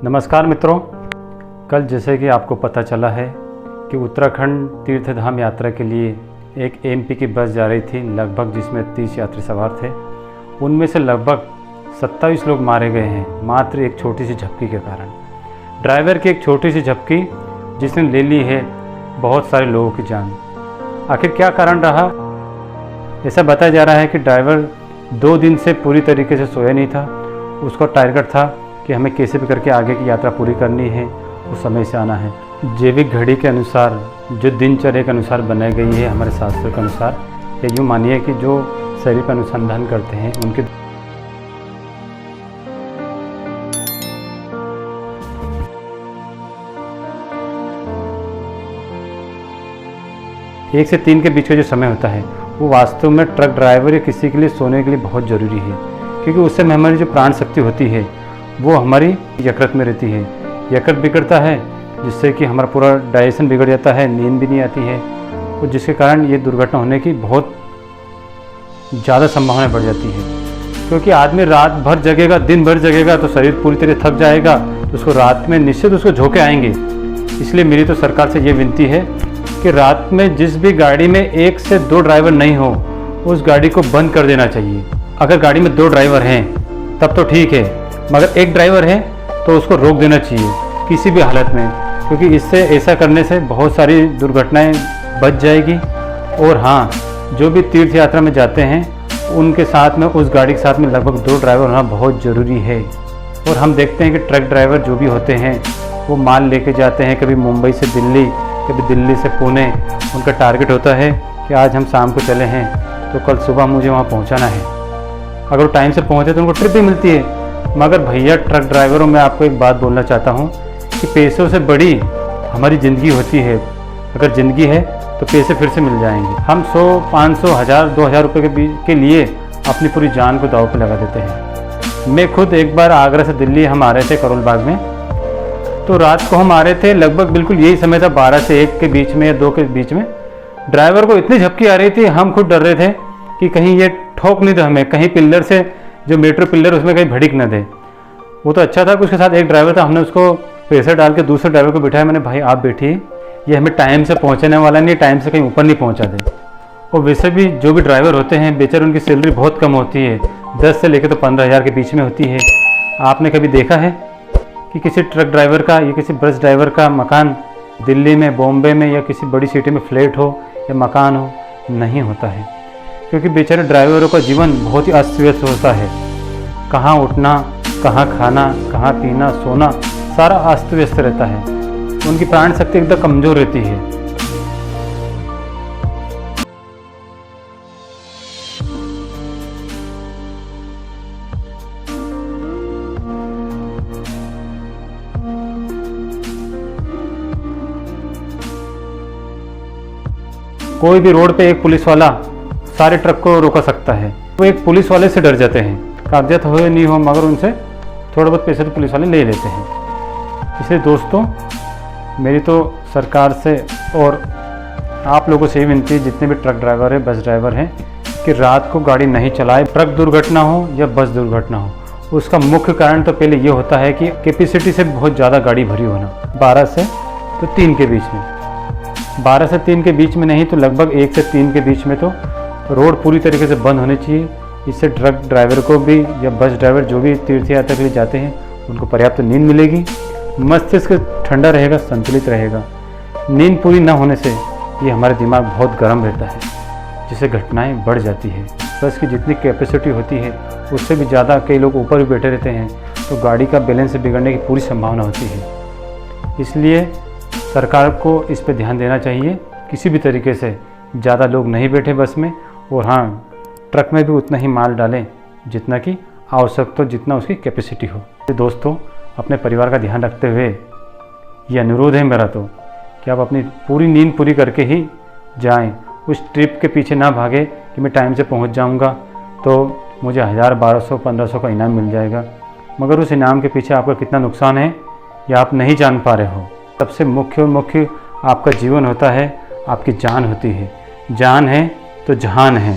नमस्कार मित्रों, कल जैसे कि आपको पता चला है कि उत्तराखंड तीर्थ धाम यात्रा के लिए एक एमपी की बस जा रही थी लगभग, जिसमें 30 यात्री सवार थे। उनमें से लगभग 27 लोग मारे गए हैं मात्र एक छोटी सी झपकी के कारण। ड्राइवर की एक छोटी सी झपकी जिसने ले ली है बहुत सारे लोगों की जान। आखिर क्या कारण रहा? ऐसा बताया जा रहा है कि ड्राइवर 2 दिन से पूरी तरीके से सोया नहीं था। उसका टारगेट था कि हमें कैसे भी करके आगे की यात्रा पूरी करनी है, उस समय से आना है। जैविक घड़ी के अनुसार, जो दिनचर्या के अनुसार बनाई गई है हमारे शास्त्रों के अनुसार, या यूँ मानिए कि जो शरीर पर अनुसंधान करते हैं उनके 1 से 3 के बीच का जो समय होता है वो वास्तव में ट्रक ड्राइवर या किसी के लिए सोने के लिए बहुत ज़रूरी है, क्योंकि उस समय हमारी जो प्राण शक्ति होती है वो हमारी यकृत में रहती है। यकृत बिगड़ता है जिससे कि हमारा पूरा डाइजेशन बिगड़ जाता है, नींद भी नहीं आती है, और जिसके कारण ये दुर्घटना होने की बहुत ज़्यादा संभावना बढ़ जाती है। क्योंकि आदमी रात भर जगेगा, दिन भर जगेगा तो शरीर पूरी तरह थक जाएगा, तो उसको रात में निश्चित उसको झोंके आएंगे। इसलिए मेरी तो सरकार से ये विनती है कि रात में जिस भी गाड़ी में 1 से 2 ड्राइवर नहीं हो उस गाड़ी को बंद कर देना चाहिए। अगर गाड़ी में 2 ड्राइवर हैं तब तो ठीक है, मगर 1 ड्राइवर है तो उसको रोक देना चाहिए किसी भी हालत में, क्योंकि इससे ऐसा करने से बहुत सारी दुर्घटनाएं बच जाएगी। और हाँ, जो भी तीर्थ यात्रा में जाते हैं उनके साथ में, उस गाड़ी के साथ में लगभग 2 ड्राइवर होना बहुत ज़रूरी है। और हम देखते हैं कि ट्रक ड्राइवर जो भी होते हैं वो माल लेके जाते हैं, कभी मुंबई से दिल्ली, कभी दिल्ली से पुणे। उनका टारगेट होता है कि आज हम शाम को चले हैं तो कल सुबह मुझे वहाँ पहुँचाना है। अगर वो टाइम से पहुँचे तो उनको ट्रिप भी मिलती है। मगर भैया ट्रक ड्राइवरों, मैं आपको एक बात बोलना चाहता हूँ कि पैसों से बड़ी हमारी ज़िंदगी होती है। अगर ज़िंदगी है तो पैसे फिर से मिल जाएंगे। हम 100, 500, 1000, 2000 रुपये के लिए अपनी पूरी जान को दांव पे लगा देते हैं। मैं खुद एक बार आगरा से दिल्ली हम आ रहे थे करोल बाग में, तो रात को हम आ रहे थे, लगभग बिल्कुल यही समय था 12 से 1 के बीच में या 2 के बीच में। ड्राइवर को इतनी झपकी आ रही थी, हम खुद डर रहे थे कि कहीं ये ठोक नहीं दे हमें, कहीं पिल्लर से, जो मेट्रो पिल्लर उसमें कहीं भड़क न दे। वो तो अच्छा था कि उसके साथ एक ड्राइवर था, हमने उसको प्रेशर डाल के दूसरे ड्राइवर को बिठाया। मैंने, भाई आप बैठिए, ये हमें टाइम से पहुंचने वाला नहीं, टाइम से कहीं ऊपर नहीं पहुंचा दे। और वैसे भी जो भी ड्राइवर होते हैं बेचारे, उनकी सैलरी बहुत कम होती है, 10 से लेकर तो 15,000 के बीच में होती है। आपने कभी देखा है कि किसी ट्रक ड्राइवर का या किसी बस ड्राइवर का मकान दिल्ली में, बॉम्बे में या किसी बड़ी सिटी में फ्लैट हो या मकान हो? नहीं होता है, क्योंकि बेचारे ड्राइवरों का जीवन बहुत ही अस्त व्यस्त होता है। कहाँ उठना, कहाँ खाना, कहाँ पीना, सोना, सारा अस्त व्यस्त रहता है। उनकी प्राण शक्ति एकदम कमज़ोर रहती है। कोई भी रोड पे एक पुलिस वाला सारे ट्रक को रोका सकता है। वो एक पुलिस वाले से डर जाते हैं, कागजात हो या नहीं हो, मगर उनसे थोड़ा बहुत पैसे तो पुलिस वाले ले लेते हैं। इसलिए दोस्तों, मेरी तो सरकार से और आप लोगों से ही विनती है, जितने भी ट्रक ड्राइवर हैं, बस ड्राइवर हैं, कि रात को गाड़ी नहीं चलाए। ट्रक दुर्घटना हो या बस दुर्घटना हो, उसका मुख्य कारण तो पहले ये होता है कि कैपेसिटी से बहुत ज़्यादा गाड़ी भरी होना। 12 से 3 के बीच में, 12 से 3 के बीच में नहीं तो लगभग 1 से 3 के बीच में तो रोड पूरी तरीके से बंद होनी चाहिए। इससे ट्रक ड्राइवर को भी या बस ड्राइवर जो भी तीर्थ यात्रा के लिए जाते हैं उनको पर्याप्त नींद मिलेगी, मस्तिष्क ठंडा रहेगा, संतुलित रहेगा। नींद पूरी न होने से ये हमारा दिमाग बहुत गर्म रहता है, जिससे घटनाएं बढ़ जाती है। बस की जितनी कैपेसिटी होती है उससे भी ज़्यादा कई लोग ऊपर भी बैठे रहते हैं, तो गाड़ी का बैलेंस बिगड़ने की पूरी संभावना होती है। इसलिए सरकार को इस पर ध्यान देना चाहिए, किसी भी तरीके से ज़्यादा लोग नहीं बैठे बस में, और हाँ, ट्रक में भी उतना ही माल डालें जितना कि आवश्यक, तो जितना उसकी कैपेसिटी हो। तो दोस्तों, अपने परिवार का ध्यान रखते हुए ये अनुरोध है मेरा तो कि आप अपनी पूरी नींद पूरी करके ही जाएं। उस ट्रिप के पीछे ना भागे कि मैं टाइम से पहुंच जाऊंगा तो मुझे 1000, 1200, 1500 का इनाम मिल जाएगा, मगर उस इनाम के पीछे आपका कितना नुकसान है या आप नहीं जान पा रहे हो। सबसे मुख्य आपका जीवन होता है, आपकी जान होती है। जान है तो जहान है।